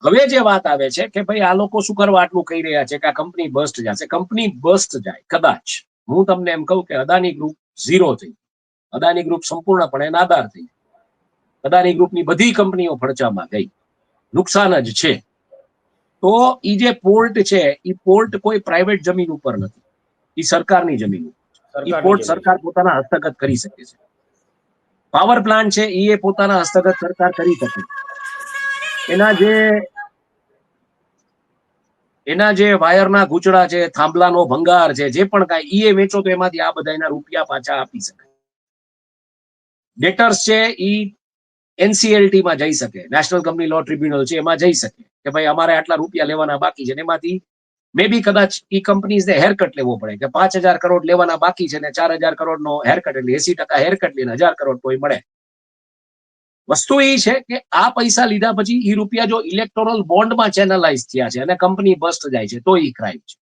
હવે જે વાત આવે છે કે ભાઈ આ લોકો શું કરવા આટલું કહી રહ્યા છે કે આ કંપની બસ્ટ જશે. કંપની બસ્ટ જાય કદાચ, હું તમને એમ કહું કે અદાની ગ્રુપ ઝીરો થઈ, અદાની ગ્રુપ સંપૂર્ણપણે નાદાર થઈ, અદાની ગ્રુપની બધી કંપનીઓ ફડચામાં ગઈ, નુકસાન જ છે. તો એ જે પોર્ટ છે એ પોર્ટ કોઈ પ્રાઇવેટ જમીન ઉપર નથી, એ સરકારની જમીન ઉપર. એ પોર્ટ સરકાર પોતાના હસ્તગત કરી શકે છે. પાવર પ્લાન્ટ છે એ પોતાના હસ્તગત સરકાર કરી શકે. એના જે વાયરના ગૂંચડા છે, થાંભલાનો ભંગાર છે, જે પણ કાંઈ એ વેચો તો એમાંથી આ બધાના રૂપિયા પાછા આપી શકાય. ડેટર્સ છે એ એનસીએલટી માં જઈ શકે, નેશનલ કંપની લો ટ્રિબ્યુનલ છે એમાં જઈ શકે કે ભાઈ અમારે આટલા રૂપિયા લેવાના બાકી છે, એમાંથી મે બી કદાચ એ કંપનીઝને હેરકટ લેવો પડે કે 5,000 કરોડ લેવાના બાકી છે ને 4,000 કરોડનો હેરકટ, એટલે 80% હેરકટ લઈને 1,000 કરોડ કોઈ મળે. વસ્તુ એ છે કે આ પૈસા લીધા પછી એ રૂપિયા જો ઇલેક્ટોરલ બોન્ડમાં ચેનલાઇઝ થયા છે અને કંપની બસ્ટ જાય છે તો એ ક્રાઇમ છે.